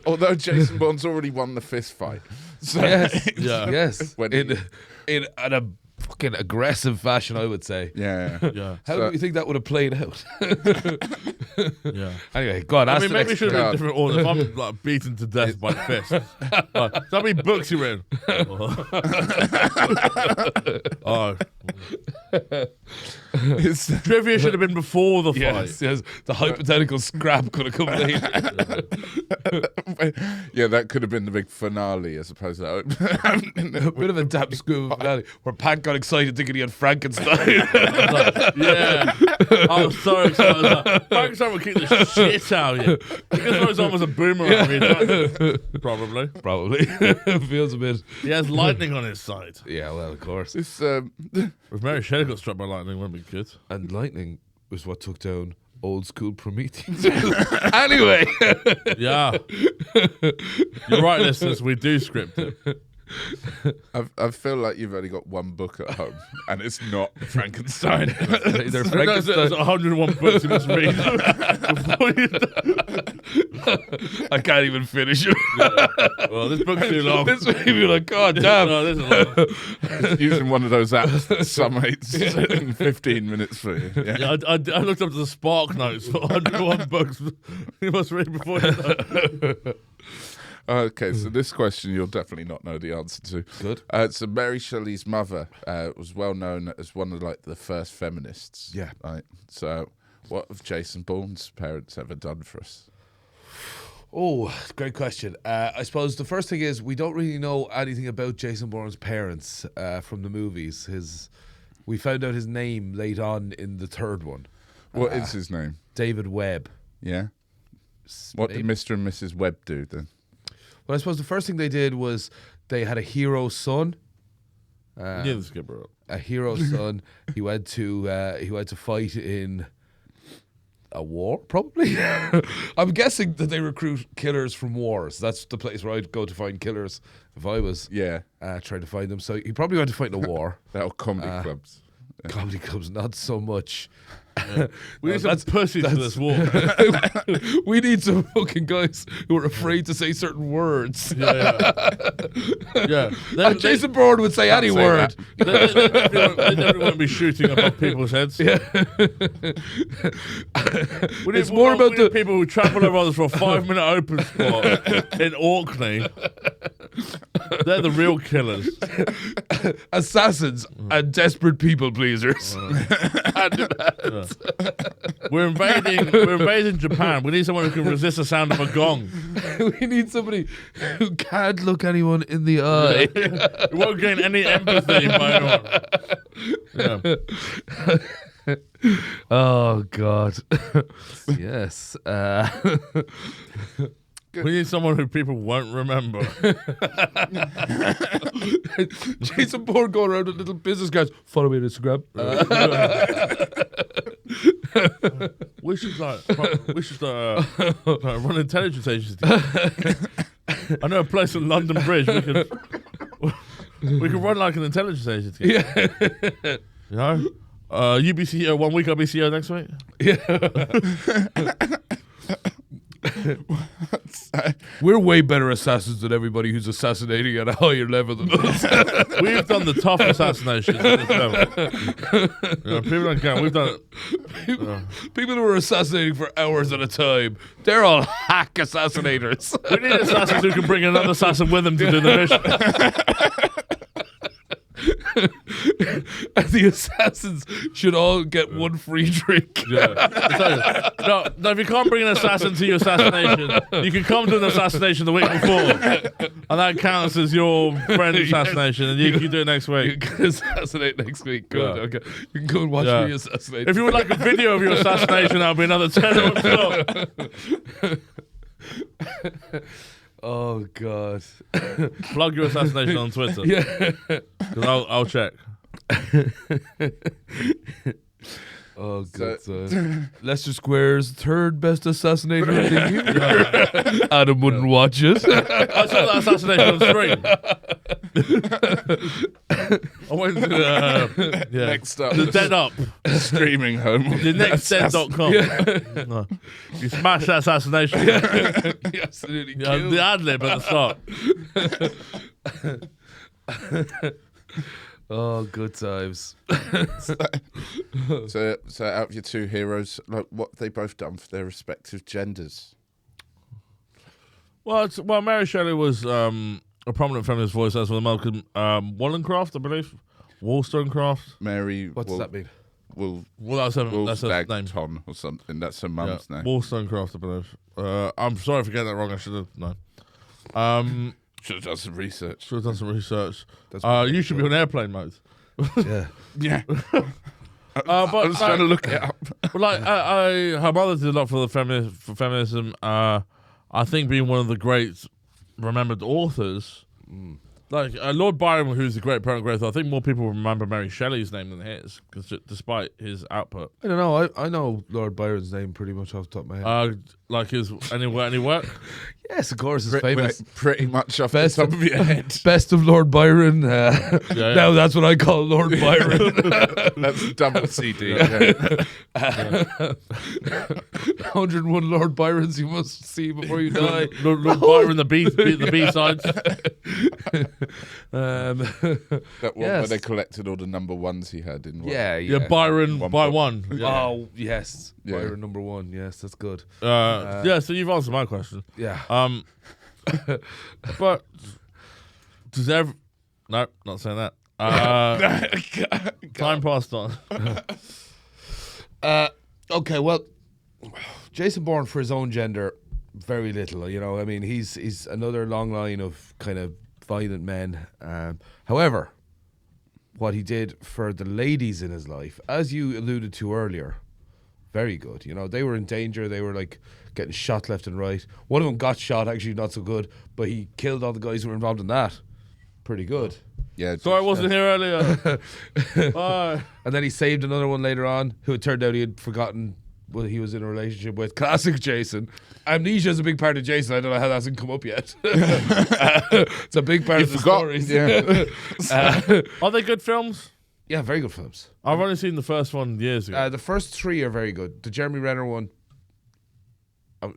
Although Jason Bourne's already won the fist fight. So Yes. Yeah. Yes. When in a fucking aggressive fashion, I would say. yeah. Yeah, How So- do you think that would have played out? yeah. Anyway, go on. I Ask mean, the maybe it next should have been God. different order. If I'm like beaten to death by fist, how many books you read? Oh, It's, trivia should have been before the fight. Yes. The hypothetical scrap could have come later. yeah, that could have been the big finale as opposed to A bit of a damp school finale where Pat got excited thinking he had Frankenstein. Yeah, I was so excited. I was like, Frankenstein would kick the shit out of you. Because throws almost a boomerang. Probably. Probably. Feels a bit. He has lightning on his side. Yeah, well, of course. it's If Mary Shelley got struck by lightning, wouldn't be good. And lightning was what took down old school Prometheus. Anyway. Yeah. You're right, listeners. We do script it. I feel like you've only got one book at home, and it's not Frankenstein. Either There's Frankenstein. 101 books you must read before you I can't even finish it. Well, this book's too long. This made me like, God damn. No, this is long. Using one of those apps that summates in 15 minutes for you. Yeah. Yeah, I looked up to the Spark Notes for 101 books you must read before you Okay, so this question you'll definitely not know the answer to. Good. So Mary Shelley's mother was well known as one of the first feminists. Yeah. Right. So what have Jason Bourne's parents ever done for us? Oh, great question. I suppose the first thing is we don't really know anything about Jason Bourne's parents from the movies. We found out his name late on in the third one. What is his name? David Webb. Yeah. What did Maybe. Mr. and Mrs. Webb do then? Well, I suppose the first thing they did was they had a hero son. Yeah, the skipper. A hero son. He went to fight in. A war, probably. I'm guessing that they recruit killers from wars. That's the place where I'd go to find killers if I was trying to find them. So he probably went to fight in a war. That or comedy clubs. Comedy clubs, not so much. We need some pussies for this war. We need some fucking guys who are afraid to say certain words. Yeah. And Jason Bourne would say any word. They definitely won't be shooting above people's heads. Yeah. We need people who trample over others for a 5-minute open spot in Orkney. They're the real killers. Assassins and desperate people pleasers. We're invading Japan. We need someone who can resist the sound of a gong. We need somebody who can't look anyone in the eye. We won't gain any empathy by anyone. Yeah. Oh God. Yes. We need someone who people won't remember. Jason Bourne going around with little business cards. Follow me on Instagram. We should run intelligence agency. I know a place in London Bridge. We could run like an intelligence agency. Yeah. You know, you be CEO 1 week, I'll be CEO next week. Yeah. We're way better assassins than everybody who's assassinating at a higher level than us. We've done the tough assassinations at this level. People don't count. We've done it. People who are assassinating for hours at a time, they're all hack assassinators. We need assassins who can bring another assassin with them to do the mission. And the assassins should all get one free drink. Yeah. So, no, if you can't bring an assassin to your assassination, you can come to an assassination the week before, and that counts as your friend's assassination, and you can do it next week. You can assassinate next week. Good. Okay. You can go and watch me assassinate. If you would like a video of your assassination, that'll be another $10. Oh God! Plug your assassination on Twitter. Yeah, because I'll check. Oh God! Leicester Square's third best assassinator of the year. Adam wouldn't watch it. I saw that assassination on screen. I went to Next up, the Dead Up streaming home. the nextdead.com. No. You smash that assassination. He absolutely killed. The ad lib at the start. Oh, good times. So out of your two heroes, like what have they both done for their respective genders? Well, Mary Shelley was a prominent feminist voice, as well as Malcolm Wollstonecraft, I believe. Wollstonecraft. Mary. What does that mean? Well, that's her name. or something. That's her mum's name. Wollstonecraft, I believe. I'm sorry for getting that wrong. I should have known. Should have done some research. You should be on airplane mode. Yeah. Yeah. But I was trying to look it up. But her mother did a lot for feminism. I think being one of the great remembered authors, like Lord Byron, who's a great poet and great author, I think more people remember Mary Shelley's name than his, despite his output. I don't know. I know Lord Byron's name pretty much off the top of my head. Like his any work. Yes, of course, it's famous. Pretty much off the top of your head. Best of Lord Byron. Now that's what I call Lord Byron. That's double CD. 101 Lord Byrons you must see before you die. Lord Byron, the B sides. That one where they collected all the number ones he had in one. Yeah, Byron by one. Yeah. Oh, yes. Yeah. Byron number 1. Yes, that's good. So you've answered my question. Yeah. But does no, not saying that. Time passed on. Okay, well, Jason Bourne for his own gender, very little. You know, I mean, he's another long line of kind of violent men. However, what he did for the ladies in his life, as you alluded to earlier, very good. You know, they were in danger. They were like getting shot left and right. One of them got shot, actually not so good, but he killed all the guys who were involved in that. Pretty good. Yeah. Sorry, I wasn't here earlier. Bye. And then he saved another one later on, who it turned out he had forgotten he was in a relationship with. Classic Jason. Amnesia is a big part of Jason. I don't know how that hasn't come up yet. It's a big part of the stories. Yeah. Are they good films? Yeah, very good films. I've only seen the first one years ago. The first 3 are very good. The Jeremy Renner one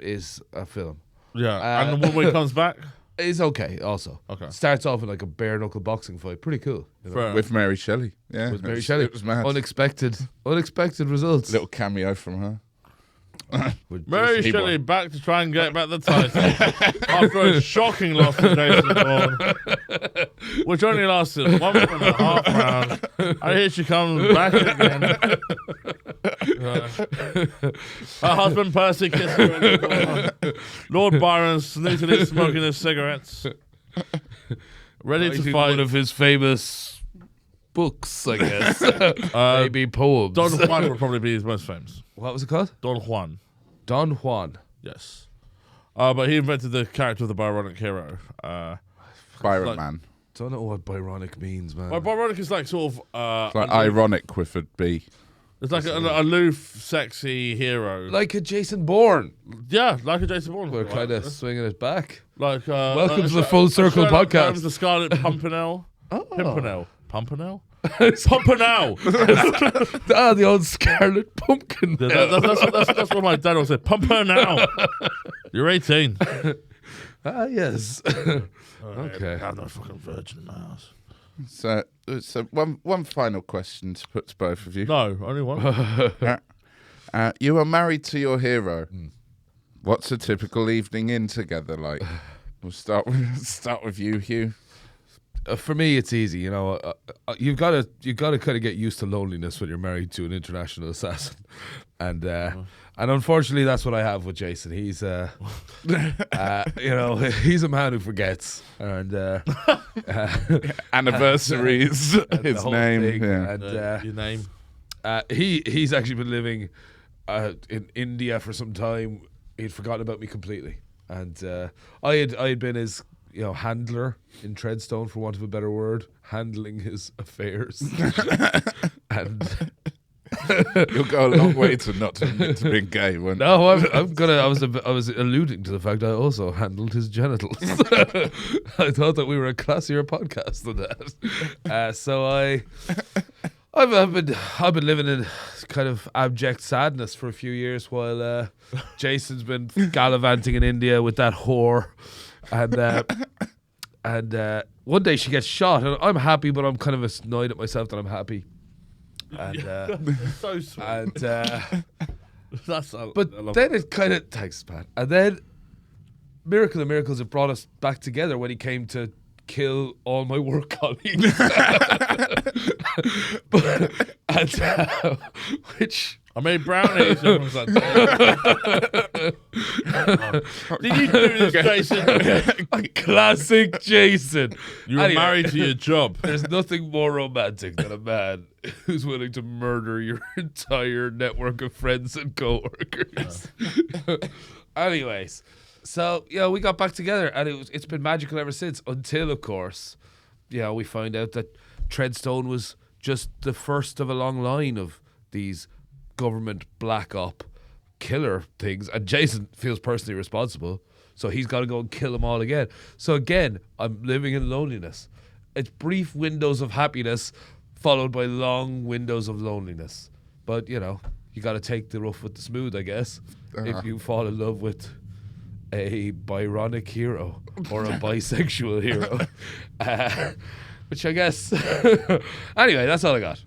is a film. Yeah, and the one where he comes back? It's okay also. Okay. Starts off in like a bare knuckle boxing fight. Pretty cool. You know? Fair. With Mary Shelley. Yeah. With Mary Shelley. It was mad. Unexpected results. Little cameo from her. With Mary Jason Shelley Bourne. back to try and get back the title after a shocking loss to Jason Bourne, which only lasted 1.5 rounds. And here she comes back again. Her husband Percy kissed her in the corner. Lord Byron snootily smoking his cigarettes, ready to Writing fight. one of his famous books, I guess. Maybe poems. Don Juan would probably be his most famous. What was it called? Don Juan. Don Juan. Yes. But he invented the character of the Byronic hero. Byron like- Man. Don't know what Byronic means, man. Well, Byronic is like sort of It's like ironic with a B. it's like an aloof, sexy hero. Like a Jason Bourne. Yeah, like a Jason Bourne. We're kind of swinging it back. like Welcome to the Full Circle Sherlock podcast. Holmes, the Scarlet Pimpernel. Oh. Pimpernel. Pimpernel? Pimpernel. The old Scarlet Pumpkin. That's what my dad always said. Pimpernel. You're 18. Yes. Okay. I have no fucking virgin in my house. So one final question to put to both of you. No, only one. You are married to your hero. What's a typical evening in together like? We'll start with you, Hugh. For me, it's easy. You know, you've got to kind of get used to loneliness when you're married to an international assassin, and unfortunately, that's what I have with Jason. He's he's a man who forgets, and Anniversaries, and his the whole name. thing, Yeah. and Your name. he's actually been living in India for some time. He'd forgotten about me completely, and I had been his handler in Treadstone, for want of a better word, handling his affairs. And You'll go a long way to not to admit to being gay. When no, I was alluding to the fact I also handled his genitals. I thought that we were a classier podcast than that. So I've been living in kind of abject sadness for a few years while Jason's been gallivanting in India with that whore. And one day she gets shot, and I'm happy, but I'm kind of annoyed at myself that I'm happy. And So sweet. and That's but then it kind of thanks, Pat. And then Miracle of Miracles have brought us back together when he came to kill all my work colleagues. Which I made brownies. Everyone's like, did you do this, Jason? classic Jason. You were Anyway. married to your job. There's nothing more romantic than a man who's willing to murder your entire network of friends and co-workers. Anyways, so we got back together, and it's been magical ever since. Until, of course, we find out that Treadstone was just the first of a long line of these government black op killer things, and Jason feels personally responsible, so he's got to go and kill them all again. So again, I'm living in loneliness. It's brief windows of happiness followed by long windows of loneliness. But you got to take the rough with the smooth, I guess, if you fall in love with a Byronic hero or a bisexual hero. Which I guess. Anyway, that's all I got.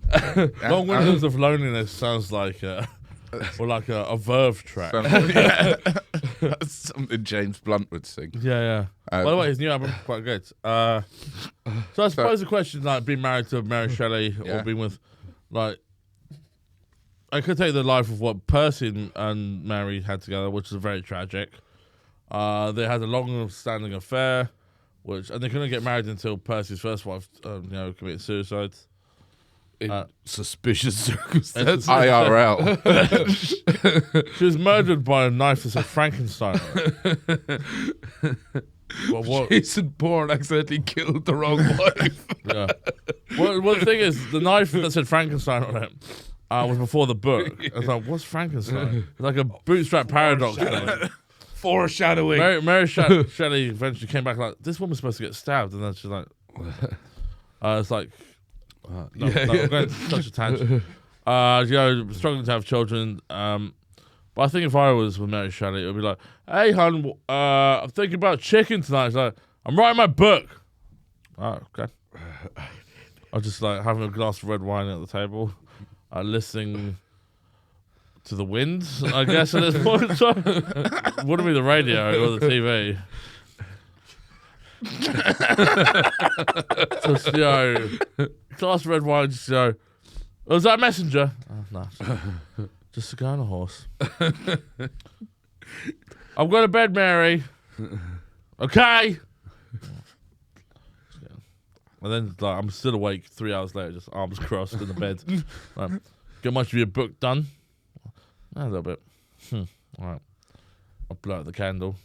Long windows of loneliness sounds like a Verve track. That's something James Blunt would sing. Yeah. By the way, his new album quite good. So I suppose the question is like being married to Mary Shelley or being with I could take the life of what Percy and Mary had together, which is very tragic. They had a long-standing affair, and they couldn't get married until Percy's first wife, committed suicide. In suspicious circumstances. IRL. She was murdered by a knife that said Frankenstein on it. What? Jason Bourne accidentally killed the wrong wife. Yeah. Well, the thing is, the knife that said Frankenstein on it was before the book. I was like, what's Frankenstein? It's like a bootstrap paradox thing. Foreshadowing. Mary Shelley eventually came back like, this woman's supposed to get stabbed, and then she's like, it's like, no, I'm going to such a tangent. Struggling to have children. But I think if I was with Mary Shelley, it would be like, hey, hon, I'm thinking about chicken tonight. It's like, I'm writing my book. Oh, okay. I just like having a glass of red wine at the table, listening to the wind, I guess, at this point. So, wouldn't be the radio or the TV. Just, glass of red wine, just, was that a messenger? Oh, no. Just a guy on a horse. I'm going to bed, Mary. Okay. And then like, I'm still awake 3 hours later, just arms crossed in the bed. Get much of your book done? A little bit. All right. I'll blow out the candle.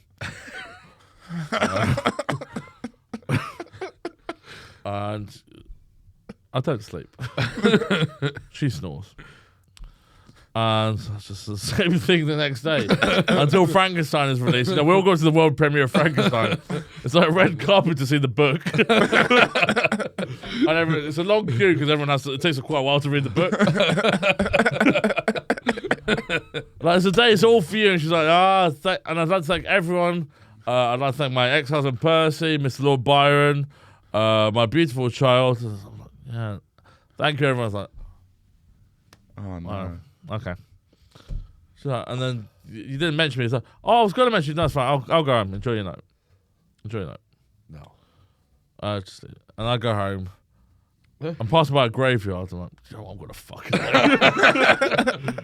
And I don't sleep. She snores. And it's just the same thing the next day until Frankenstein is released. We all go to the world premiere of Frankenstein. It's like a red carpet to see the book. And it's a long queue because everyone has to. It takes quite a while to read the book. Like it's a day, it's all for you. And she's like, and I'd like to thank everyone. I'd like to thank my ex-husband Percy, Mr. Lord Byron, my beautiful child. I'm like, yeah, thank you, everyone. I was like, Oh no. wow. Okay. So, and then you didn't mention me. It's like, I was going to mention you. No, that's fine. I'll go home. Enjoy your night. No. And I go home. I'm passing by a graveyard. I'm like, I'm going to fucking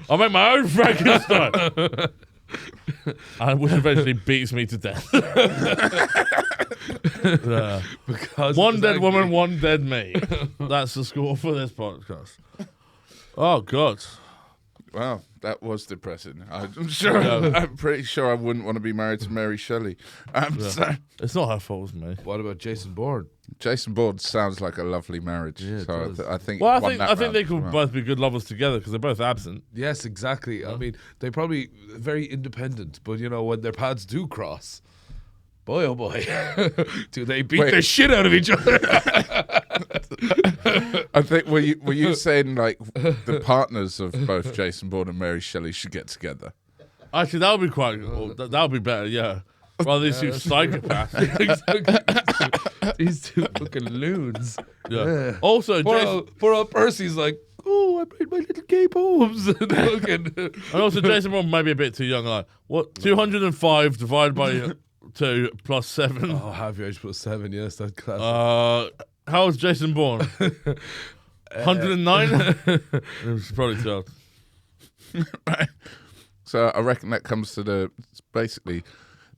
I'll make my own Frankenstein. Which eventually beats me to death. Because one dead woman, one dead me. That's the score for this podcast. Oh, God. Wow, that was depressing. I'm pretty sure I wouldn't want to be married to Mary Shelley. So It's not her fault, it's me. What about Jason Bourne? Jason Bourne sounds like a lovely marriage. Yeah, it so does. I think. Well, it won that I think round they as could well. both be good lovers together because they're both absent. Yes, exactly. I mean, they probably very independent, but when their paths do cross, boy oh boy, do they beat the shit out of each other? I think were you saying like the partners of both Jason Bourne and Mary Shelley should get together? Actually, that would be quite. That would be better. Yeah. Rather these two psychopaths. These two fucking loons. Yeah. Also, Poor old Percy's like, oh, I made my little gay poems. And also, Jason Bourne might be a bit too young. Like, what? 205 divided by 2 plus 7. Oh, half your age plus 7. Yes, that's classic. How old's Jason Bourne? 109? It was probably too old. Right. So I reckon that comes to basically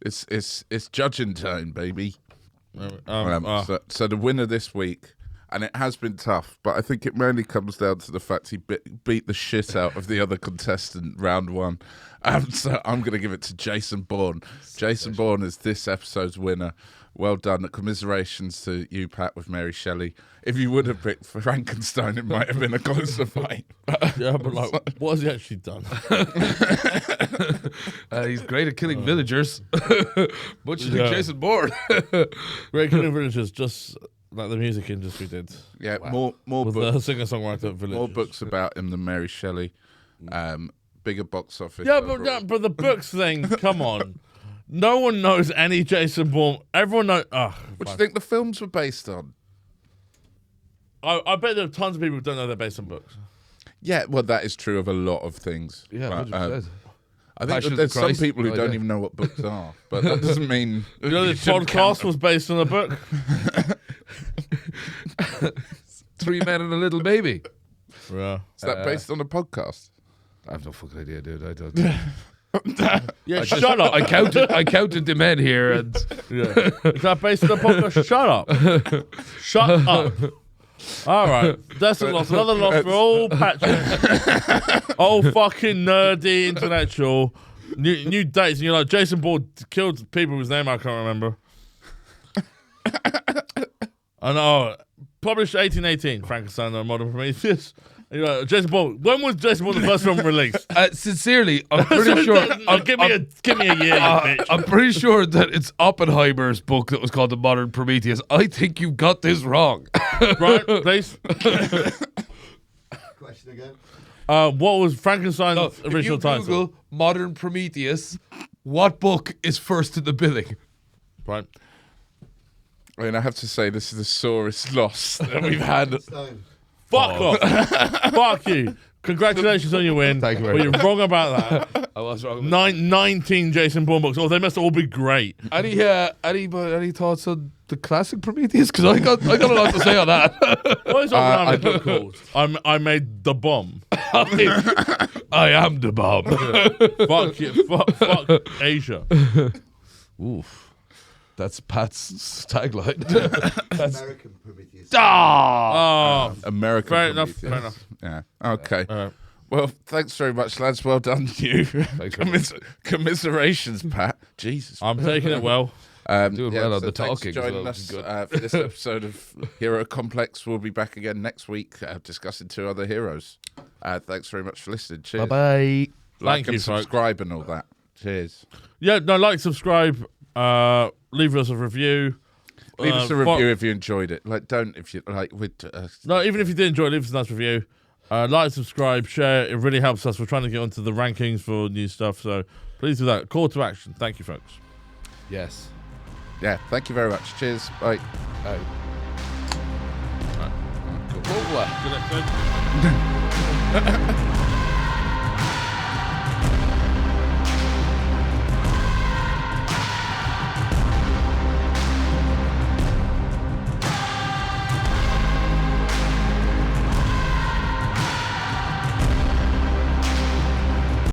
it's judging time, baby. So the winner this week, and it has been tough, but I think it mainly comes down to the fact he beat the shit out of the other contestant round one. So I'm going to give it to Jason Bourne. Jason Bourne is this episode's winner. Well done. Commiserations to you, Pat, with Mary Shelley. If you would have picked Frankenstein, it might have been a closer fight. Yeah, but like, what has he actually done? He's great at killing villagers. Much like Jason Bourne. Great killing villagers, just like the music industry did. Yeah, more With books. the singer-songwriter villagers. More books about him than Mary Shelley. Bigger box office. Yeah, overall. but the books thing, come on. No one knows any Jason Bourne. Everyone knows. What do you think the films were based on? I bet there are tons of people who don't know they're based on books. Yeah, well, that is true of a lot of things. Yeah, But, 100%. I think Passion that of there's some Christ, people who right, don't yeah. even know what books are, but that doesn't mean You know, this shouldn't count podcast was based on a book. 3 men and a little baby. Yeah. Is that based on a podcast? I have no fucking idea, dude. I don't. Yeah, shut up. I counted the men here, and Yeah. Is that based on a podcast? Shut up. Shut up. All right. That's a loss. Another loss for all Patrick. All fucking nerdy intellectual. New dates. And you're like, Jason Bourne killed people whose name I can't remember. I know. published 1818, Frankenstein and Modern Prometheus. You know, Jason Bourne. When was Jason Bourne the first film released? Sincerely, I'm pretty sure. Give me a year, you bitch. I'm pretty sure that it's Oppenheimer's book that was called The Modern Prometheus. I think you got this wrong. Right, please. Question again. What was Frankenstein's If original you title? Google Modern Prometheus, what book is first in the billing? Right. I mean, I have to say, this is the sorest loss that we've had. Stone. Fuck off. Fuck you. Congratulations on your win. Thank you very But you're wrong about that. I was wrong. 19 Jason Bourne books. Oh, they must all be great. Any thoughts on the classic Prometheus? Because I got a lot to say on that. What is our book called? I made the bomb. I am the bomb. Fuck you. Fuck Asia. Oof. That's Pat's tagline. American Prometheus. Oh, American fair enough. Prometheus. Fair enough. Yeah. Okay. All right. Well, thanks very much, lads. Well done to you. Thanks. Commiserations, Pat. Jesus. I'm taking it well. Doing well on so the thanks talking for as joining well, us which is for this episode of Hero Complex. We'll be back again next week discussing 2 other heroes. Thanks very much for listening. Cheers. Bye-bye. Like Thank and you, folks. subscribe and all that. Cheers. Yeah, no, like, subscribe, leave us a review. Leave us a review if you enjoyed it. Like, don't if you like. No, even if you did enjoy it, leave us a nice review. Like, subscribe, share. It really helps us. We're trying to get onto the rankings for new stuff, so please do that. Call to action. Thank you, folks. Yes. Yeah. Thank you very much. Cheers. Bye. Bye. Right. Cool. Good night, folks.